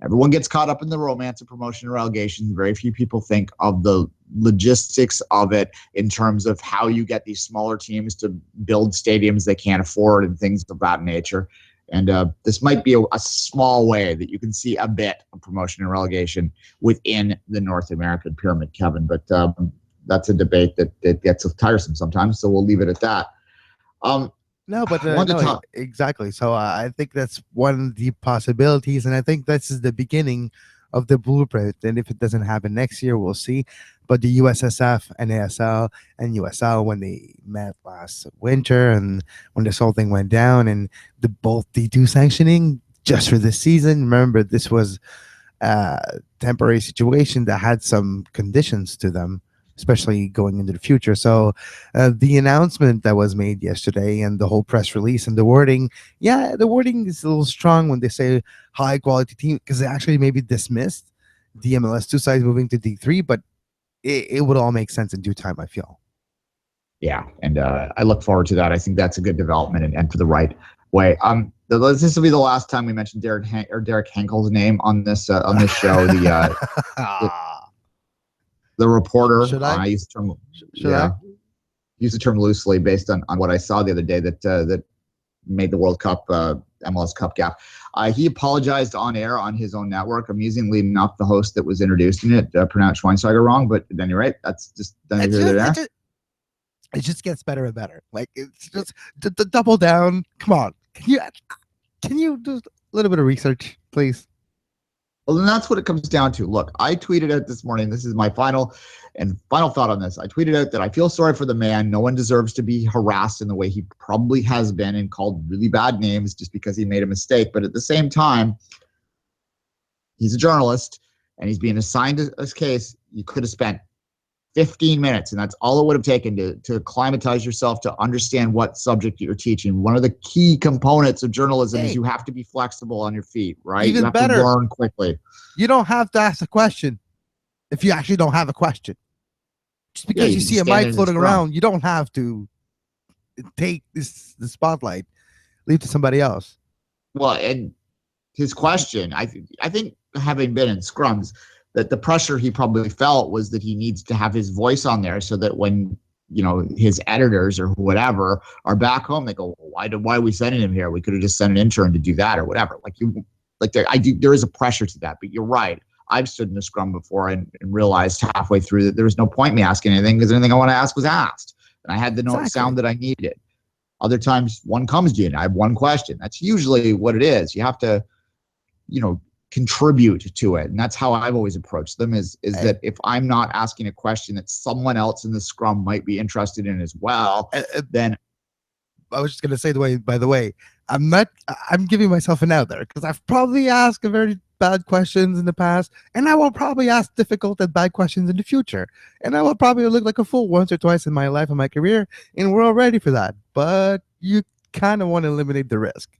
A: everyone gets caught up in the romance of promotion and relegation. Very few people think of the logistics of it in terms of how you get these smaller teams to build stadiums they can't afford and things of that nature. And this might be a small way that you can see a bit of promotion and relegation within the North American pyramid, Kevin. But that's a debate that gets tiresome sometimes, so we'll leave it at that.
B: Exactly. So I think that's one of the possibilities, and I think this is the beginning of the blueprint. And if it doesn't happen next year, we'll see. But the USSF, NASL, and USL, when they met last winter and when this whole thing went down, and the both D2 sanctioning just for this season, remember this was a temporary situation that had some conditions to them. especially going into the future. So the announcement that was made yesterday and the whole press release and the wording, the wording is a little strong when they say high quality team, because they actually maybe dismissed the MLS2 side moving to D3, but it would all make sense in due time, I feel.
A: Yeah, and I look forward to that. I think that's a good development and for the right way. This will be the last time we mention Derek Henkel's name on this show. The reporter.
B: Should I?
A: I use the term. I use the term loosely based on what I saw the other day that made the World Cup MLS Cup gap. He apologized on air on his own network. Amusingly enough, the host that was introduced in it pronounced Schweinsteiger wrong, but at any rate, that's just
B: it just gets better and better. Like, it's just the double down. Come on, can you do a little bit of research, please?
A: Well, then that's what it comes down to. Look, I tweeted out this morning. This is my final thought on this. I tweeted out that I feel sorry for the man. No one deserves to be harassed in the way he probably has been and called really bad names just because he made a mistake. But at the same time, he's a journalist and he's being assigned a case. You could have spent 15 minutes, and that's all it would have taken to acclimatize yourself to understand what subject you're teaching. One of the key components of journalism is you have to be flexible on your feet, right?
B: Even
A: you have
B: better,
A: to learn quickly.
B: You don't have to ask a question if you actually don't have a question. Just because you see a mic floating around, you don't have to take the spotlight, leave to somebody else.
A: Well, and his question, I think having been in scrums, that the pressure he probably felt was that he needs to have his voice on there so that when, his editors or whatever are back home, they go, why are we sending him here? We could have just sent an intern to do that or whatever. There is a pressure to that, but you're right. I've stood in a scrum before and realized halfway through that there was no point in me asking anything because anything I want to ask was asked. And I had the sound that I needed. Other times one comes to you and I have one question. That's usually what it is. You have to, contribute to it. And that's how I've always approached them is that if I'm not asking a question that someone else in the scrum might be interested in as well, then
B: I was just going to say, by the way, I'm giving myself an out there because I've probably asked very bad questions in the past, and I will probably ask difficult and bad questions in the future. And I will probably look like a fool once or twice in my life and my career, and we're all ready for that. But you kind of want to eliminate the risk.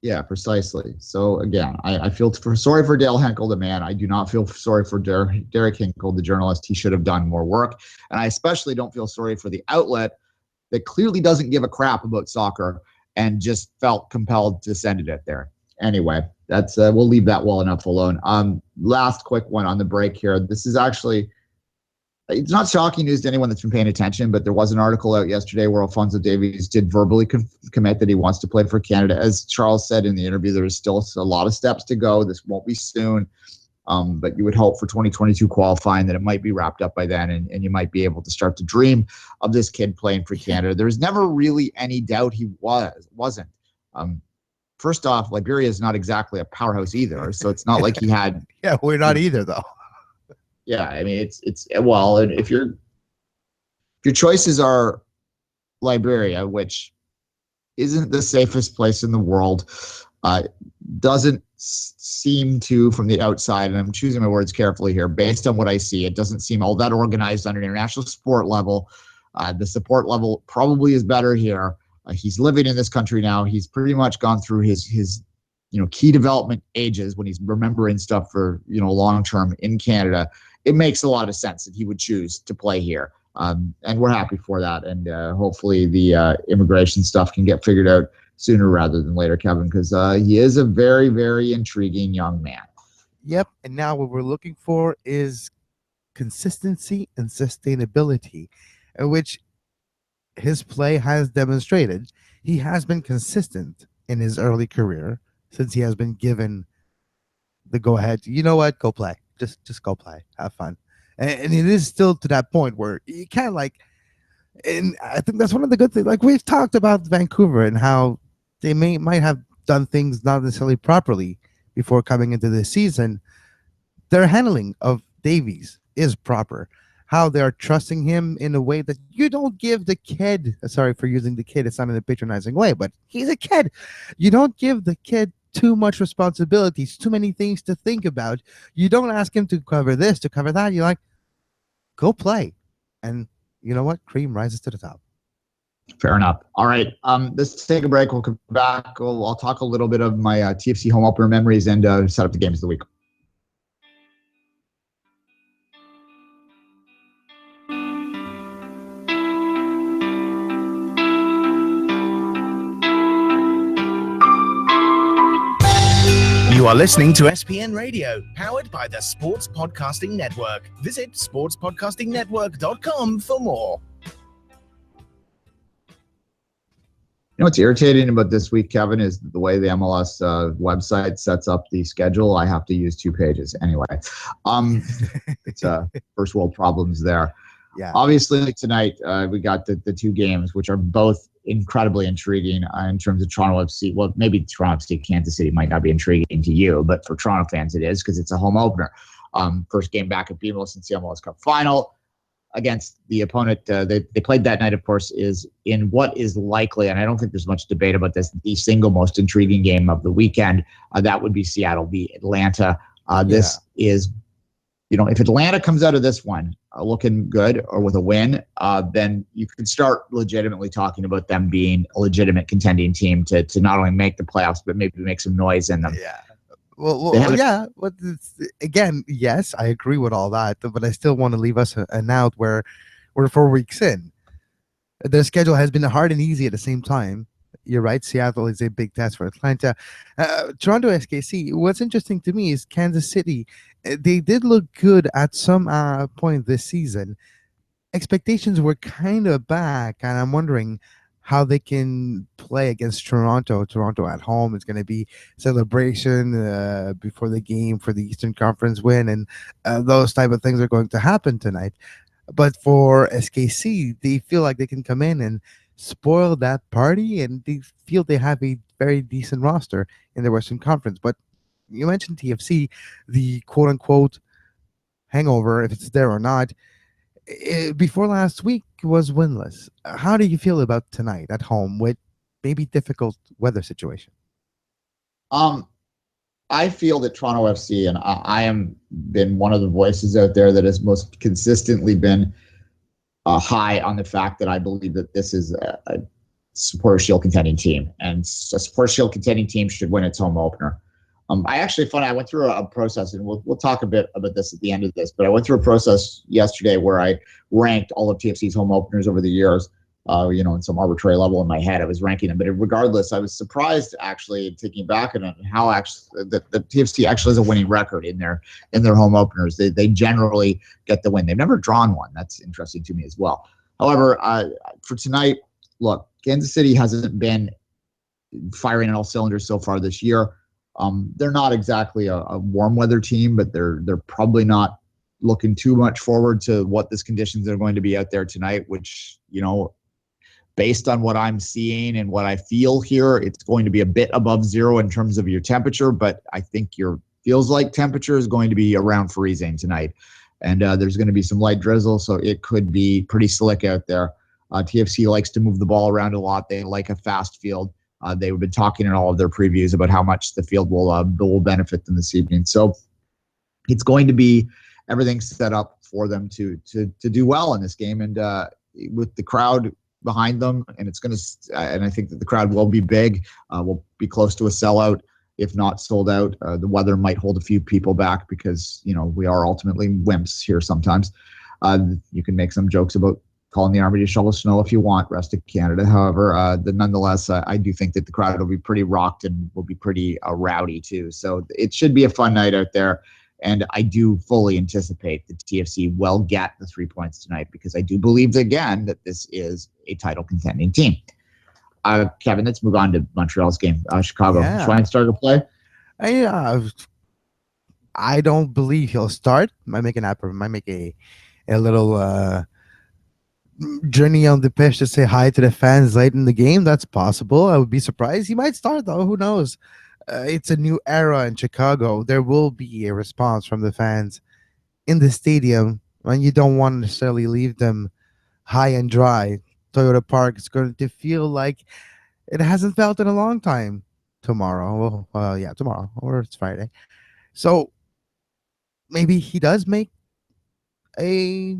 A: Yeah, precisely. So again, I feel sorry for Dale Henkel, the man. I do not feel sorry for Derek Henkel, the journalist. He should have done more work. And I especially don't feel sorry for the outlet that clearly doesn't give a crap about soccer and just felt compelled to send it out there. Anyway, that's we'll leave that well enough alone. Last quick one on the break here. This is actually, it's not shocking news to anyone that's been paying attention, but there was an article out yesterday where Alphonso Davies did verbally commit that he wants to play for Canada. As Charles said in the interview, there is still a lot of steps to go. This won't be soon, but you would hope for 2022 qualifying that it might be wrapped up by then, and you might be able to start to dream of this kid playing for Canada. There's never really any doubt he wasn't. First off, Liberia is not exactly a powerhouse either, so it's not like he had.
B: Yeah, we're not either, though.
A: Yeah, I mean, it's well, and if your choices are Liberia, which isn't the safest place in the world, doesn't seem to, from the outside, and I'm choosing my words carefully here, based on what I see, it doesn't seem all that organized on an international support level. The support level probably is better here. He's living in this country now. He's pretty much gone through his key development ages when he's remembering stuff for long term in Canada. It makes a lot of sense that he would choose to play here. And we're happy for that. And hopefully the immigration stuff can get figured out sooner rather than later, Kevin, because he is a very, very intriguing young man.
B: Yep. And now what we're looking for is consistency and sustainability, which his play has demonstrated. He has been consistent in his early career since he has been given the go-ahead. You know what? Go play. Just go play, have fun, and it is still to that point where you can't and I think that's one of the good things. Like we've talked about Vancouver and how they might have done things not necessarily properly before coming into this season. Their handling of Davies is proper. How they are trusting him in a way that you don't give the kid. Sorry for using the kid. It's not in a patronizing way, but he's a kid. You don't give the kid too much responsibilities, too many things to think about. You don't ask him to cover this, to cover that. You're like, go play. And you know what? Cream rises to the top.
A: Fair enough. All right. Let's take a break. We'll come back. I'll talk a little bit of my TFC home opener memories and set up the games of the week.
D: You are listening to SPN Radio, powered by the Sports Podcasting Network. Visit sportspodcastingnetwork.com for more.
A: You know what's irritating about this week, Kevin, is the way the MLS website sets up the schedule. I have to use 2 pages anyway. It's first world problems there.
B: Yeah.
A: Obviously, tonight we got the 2 games, which are both incredibly intriguing in terms of Toronto FC. Well, maybe Toronto FC, Kansas City might not be intriguing to you, but for Toronto fans it is because it's a home opener. First game back at BMO since the MLS Cup final against the opponent they played that night, of course, is in what is likely, and I don't think there's much debate about this, the single most intriguing game of the weekend. That would be Seattle v. Atlanta. This is, if Atlanta comes out of this one looking good or with a win, then you can start legitimately talking about them being a legitimate contending team to not only make the playoffs, but maybe make some noise in them.
B: Yeah. Well, yeah. But again, yes, I agree with all that, but I still want to leave us an out where we're 4 weeks in. Their schedule has been hard and easy at the same time. You're right. Seattle is a big test for Atlanta. Toronto SKC. What's interesting to me is Kansas City. They did look good at some point this season. Expectations were kind of back, and I'm wondering how they can play against Toronto. Toronto at home is going to be celebration before the game for the Eastern Conference win, and those type of things are going to happen tonight. But for SKC, they feel like they can come in and spoil that party, and they feel they have a very decent roster in the Western Conference. But you mentioned TFC, the quote-unquote hangover, if it's there or not, before last week was winless. How do you feel about tonight at home with maybe difficult weather situation?
A: I feel that Toronto FC, and I am been one of the voices out there that has most consistently been high on the fact that I believe that this is a Supporter Shield contending team, and a Supporter Shield contending team should win its home opener. I went through a process, and we'll talk a bit about this at the end of this, but I went through a process yesterday where I ranked all of TFC's home openers over the years, in some arbitrary level in my head. I was ranking them, but regardless, I was surprised, actually, thinking back on how actually the TFC actually has a winning record in their home openers. They generally get the win. They've never drawn one. That's interesting to me as well. However, for tonight, look, Kansas City hasn't been firing on all cylinders so far this year. They're not exactly a warm weather team, but they're probably not looking too much forward to what this conditions are going to be out there tonight, which, based on what I'm seeing and what I feel here, it's going to be a bit above zero in terms of your temperature, but I think your feels like temperature is going to be around freezing tonight. And there's going to be some light drizzle, so it could be pretty slick out there. TFC likes to move the ball around a lot. They like a fast field. They've been talking in all of their previews about how much the field will benefit them this evening. So it's going to be everything set up for them to do well in this game, and with the crowd behind them, and I think that the crowd will be big. Will be close to a sellout, if not sold out. The weather might hold a few people back because we are ultimately wimps here sometimes. You can make some jokes about calling the Army to shovel snow if you want, rest of Canada. However, nonetheless, I do think that the crowd will be pretty rocked and will be pretty rowdy too. So it should be a fun night out there. And I do fully anticipate that TFC will get the 3 points tonight because I do believe, again, that this is a title contending team. Kevin, let's move on to Montreal's game. Chicago.
B: Yeah.
A: Duane started to play?
B: I don't believe he'll start. Might make a little journey on the pitch to say hi to the fans late in the game. That's possible. I would be surprised. He might start, though. Who knows? It's a new era in Chicago. There will be a response from the fans in the stadium, and you don't want to necessarily leave them high and dry. Toyota Park is going to feel like it hasn't felt in a long time tomorrow. Well, tomorrow, or it's Friday. So maybe he does make a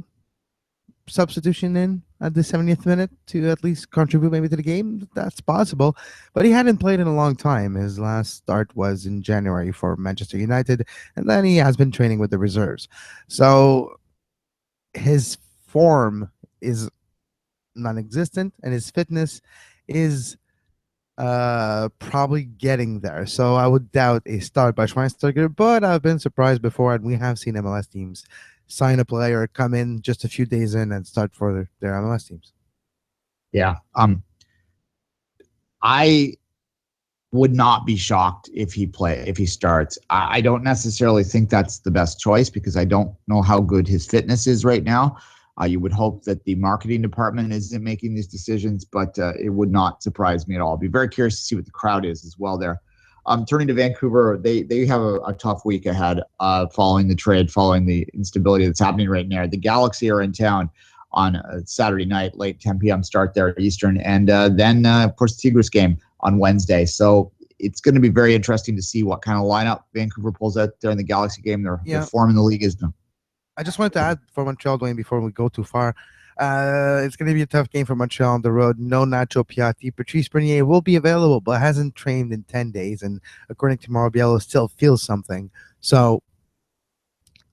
B: substitution in at the 70th minute to at least contribute maybe to the game. That's possible. But he hadn't played in a long time. His last start was in January for Manchester United, and then he has been training with the reserves. So his form is non-existent, and his fitness is probably getting there. So I would doubt a start by Schweinsteiger, but I've been surprised before, and we have seen MLS teams sign a player, come in just a few days in, and start for their MLS teams.
A: Yeah. I would not be shocked if he starts. I don't necessarily think that's the best choice because I don't know how good his fitness is right now. You would hope that the marketing department isn't making these decisions, but it would not surprise me at all. I'd be very curious to see what the crowd is as well there. Turning to Vancouver, they have a tough week ahead following the trade, following the instability that's happening right now. The Galaxy are in town on Saturday night, late 10 p.m. start there Eastern, and then, of course, the Tigres game on Wednesday. So it's going to be very interesting to see what kind of lineup Vancouver pulls out there in the Galaxy game. Their form in the league is done.
B: I just wanted to add for Montreal, Duane, before we go too far. It's going to be a tough game for Montreal on the road. No Nacho Piatti. Patrice Bernier will be available, but hasn't trained in 10 days. And according to Mauro Biello, still feels something. So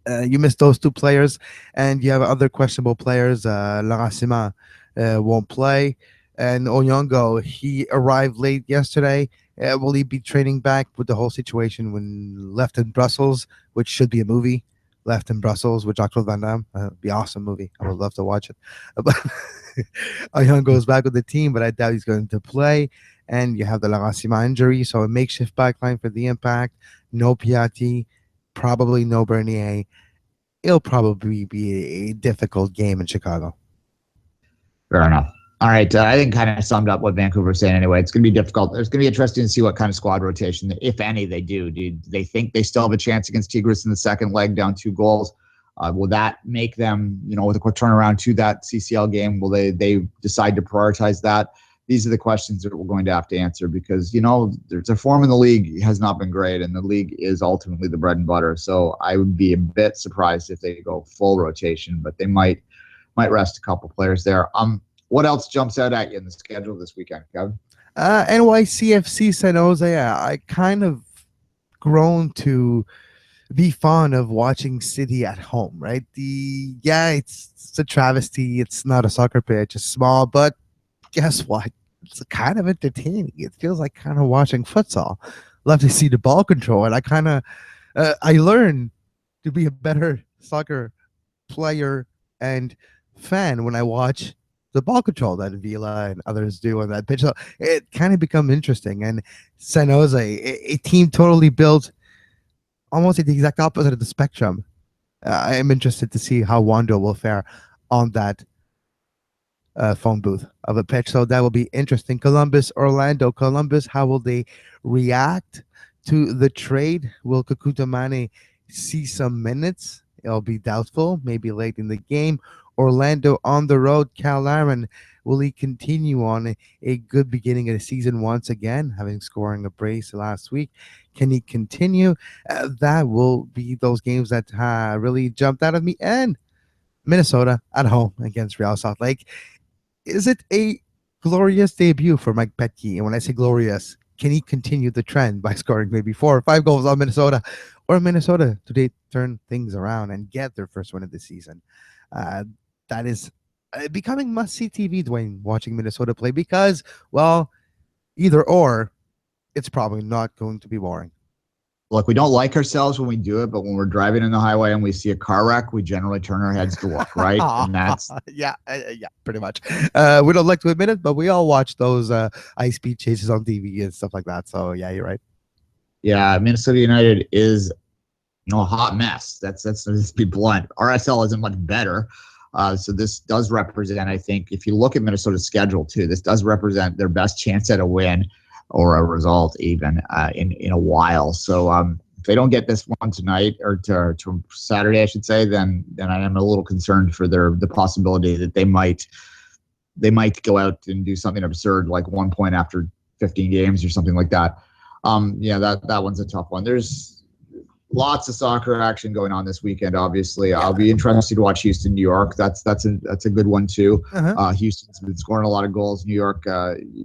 B: you miss those two players, and you have other questionable players. Laramee won't play. And Onyongo, he arrived late yesterday. Will he be training back with the whole situation when left in Brussels, which should be a movie? Left in Brussels with Jean-Claude Van Damme. It'd be an awesome movie. I would love to watch it. But Onyongo goes back with the team, but I doubt he's going to play. And you have the Laramee injury, so a makeshift backline for the Impact. No Piatti, probably no Bernier. It'll probably be a difficult game in Chicago.
A: Fair enough. All right. I think kind of summed up what Vancouver is saying anyway. It's going to be difficult. It's going to be interesting to see what kind of squad rotation, if any, they do. Do they think they still have a chance against Tigres in the second leg, down 2 goals? Will that make them, with a quick turnaround to that CCL game? Will they decide to prioritize that? These are the questions that we're going to have to answer because, there's a form in the league has not been great, and the league is ultimately the bread and butter. So I would be a bit surprised if they go full rotation, but they might rest a couple players there. What else jumps out at you in the schedule this weekend, Kevin?
B: NYCFC San Jose. I kind of grown to be fond of watching City at home, right? It's a travesty. It's not a soccer pitch. It's small, but guess what? It's kind of entertaining. It feels like kind of watching futsal. Love to see the ball control, and I learned to be a better soccer player and fan when I watch the ball control that Vila and others do on that pitch. So it kind of become interesting. And San Jose, a team totally built almost at the exact opposite of the spectrum. I am interested to see how Wando will fare on that phone booth of a pitch. So that will be interesting. Columbus, Orlando. Columbus, how will they react to the trade? Will Kakuta Mane see some minutes? It'll be doubtful, maybe late in the game. Orlando on the road. Cal Laramee, will he continue on a good beginning of the season once again, having scoring a brace last week? Can he continue? That will be those games that really jumped out of me. And Minnesota at home against Real Salt Lake. Is it a glorious debut for Mike Petke? And when I say glorious, can he continue the trend by scoring maybe 4 or 5 goals on Minnesota? Or Minnesota, do they turn things around and get their first win of the season? That is becoming must-see TV, Duane, watching Minnesota play because, well, either or, it's probably not going to be boring.
A: Look, we don't like ourselves when we do it, but when we're driving in the highway and we see a car wreck, we generally turn our heads to look, right? And that's
B: yeah, pretty much. We don't like to admit it, but we all watch those high-speed chases on TV and stuff like that. So yeah, you're right.
A: Yeah, Minnesota United is a hot mess. Let's be blunt. RSL isn't much better. So this does represent, I think, if you look at Minnesota's schedule too, this does represent their best chance at a win or a result even in a while. So if they don't get this one tonight or to Saturday, I should say, then I am a little concerned for the possibility that they might go out and do something absurd like 1 point after 15 games or something like that. That one's a tough one. Lots of soccer action going on this weekend. Obviously, I'll be interested to watch Houston, New York. That's a good one too. Houston's been scoring a lot of goals. New York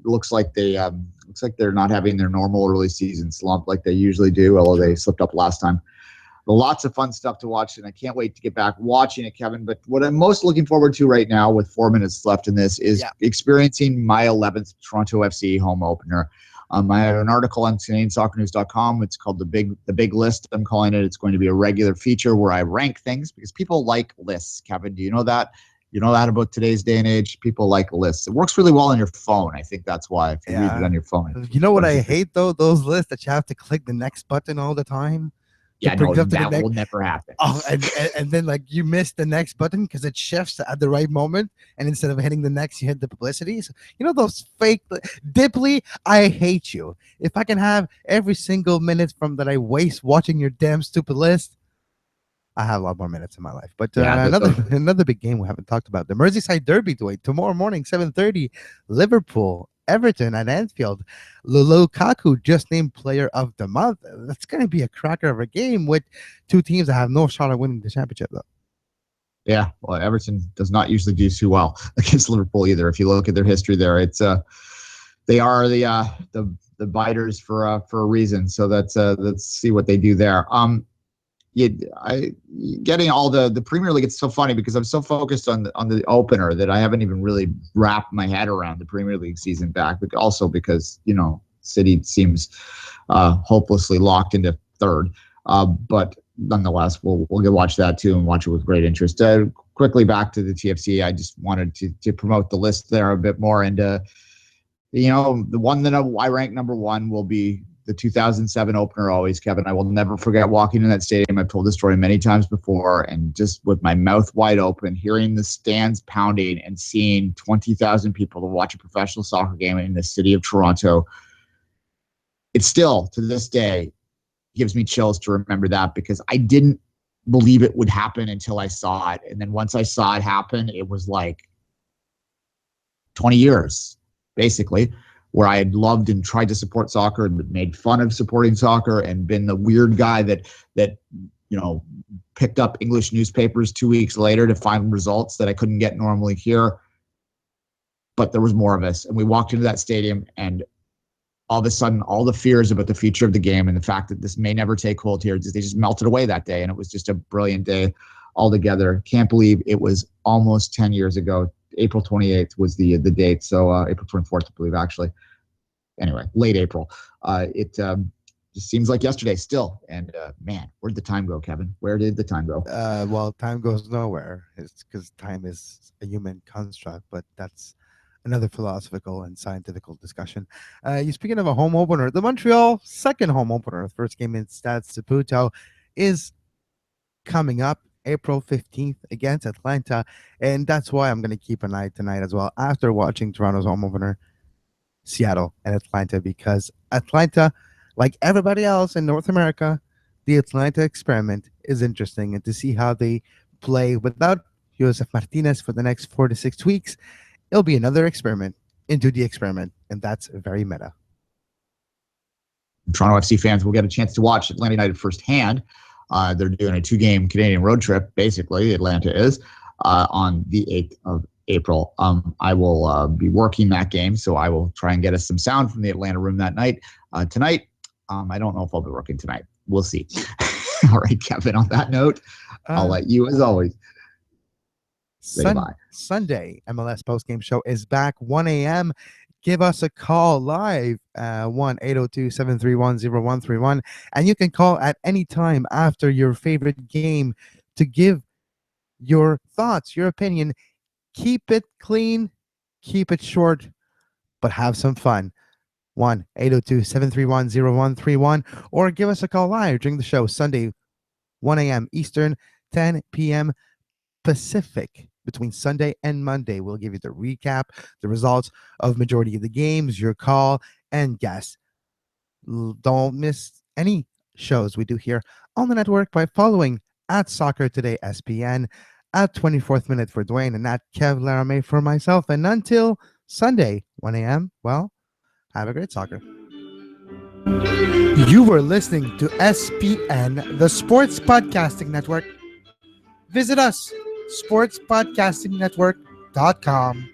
A: looks like they're not having their normal early season slump like they usually do, although they slipped up last time. But lots of fun stuff to watch, and I can't wait to get back watching it, Kevin. But what I'm most looking forward to right now, with 4 minutes left in this, is experiencing my 11th Toronto FC home opener. I have an article on CanadianSoccerNews.com. It's called the Big List. I'm calling it. It's going to be a regular feature where I rank things because people like lists. Kevin, do you know that? You know that about today's day and age? People like lists. It works really well on your phone. I think that's why, if you read it on your phone.
B: You know what I hate, though? Those lists that you have to click the next button all the time.
A: Yeah, no, that will never happen.
B: Oh, and then like you miss the next button because it shifts at the right moment, and instead of hitting the next, you hit the publicity. So, you know those fake Dipley. I hate you. If I can have every single minute from that I waste watching your damn stupid list, I have a lot more minutes in my life. But another big game we haven't talked about: the Merseyside Derby tomorrow morning, 7:30, Liverpool. Everton at Anfield. Lukaku just named Player of the Month. That's going to be a cracker of a game with two teams that have no shot at winning the championship, though.
A: Yeah, well, Everton does not usually do too well against Liverpool either. If you look at their history there, it's they are the biters for a reason. So let's see what they do there. Getting all the Premier League, it's so funny because I'm so focused on the opener that I haven't even really wrapped my head around the Premier League season back, but also because City seems hopelessly locked into third, but nonetheless we'll watch that too and watch it with great interest. Quickly back to the TFC, I just wanted to promote the list there a bit more, and the one that I rank number one will be the 2007 opener always, Kevin. I will never forget walking in that stadium. I've told this story many times before, and just with my mouth wide open, hearing the stands pounding and seeing 20,000 people to watch a professional soccer game in the city of Toronto. It still, to this day, gives me chills to remember that, because I didn't believe it would happen until I saw it. And then once I saw it happen, it was like 20 years, basically, where I had loved and tried to support soccer and made fun of supporting soccer and been the weird guy that picked up English newspapers 2 weeks later to find results that I couldn't get normally here. But there was more of us. And we walked into that stadium, and all of a sudden, all the fears about the future of the game and the fact that this may never take hold here, they just melted away that day. And it was just a brilliant day altogether. Can't believe it was almost 10 years ago. April 28th was the date. So April 24th, I believe, actually. Anyway, late April. It just seems like yesterday still. And man, where'd the time go, Kevin? Where did the time go?
B: Well, time goes nowhere. It's because time is a human construct, but that's another philosophical and scientific discussion. You speaking of a home opener, the Montreal second home opener, first game in Stade Saputo, is coming up April 15th against Atlanta, and that's why I'm going to keep an eye tonight as well after watching Toronto's home opener, Seattle and Atlanta, because Atlanta, like everybody else in North America, the Atlanta experiment is interesting, and to see how they play without Josef Martinez for the next 4 to 6 weeks, it'll be another experiment into the experiment, and that's very meta.
A: Toronto FC fans will get a chance to watch Atlanta United firsthand. They're doing a 2-game Canadian road trip, basically, Atlanta is, on the 8th of April. I will be working that game, so I will try and get us some sound from the Atlanta room that night. Tonight, I don't know if I'll be working tonight. We'll see. All right, Kevin, on that note, I'll let you, as always, say bye.
B: Sunday, MLS postgame show is back, 1 a.m. Give us a call live, 1-802-731-0131. And you can call at any time after your favorite game to give your thoughts, your opinion. Keep it clean, keep it short, but have some fun. 1-802-731-0131. Or give us a call live during the show, Sunday, 1 a.m. Eastern, 10 p.m. Pacific. Between Sunday and Monday, we'll give you the recap, the results of majority of the games, your call, and guess. Don't miss any shows we do here on the network by following at Soccer Today SPN, at 24th Minute for Duane, and at Kev Laramee for myself. And until Sunday, 1 a.m., well, have a great soccer. You were listening to SPN, the Sports Podcasting Network. Visit us, sportspodcastingnetwork.com.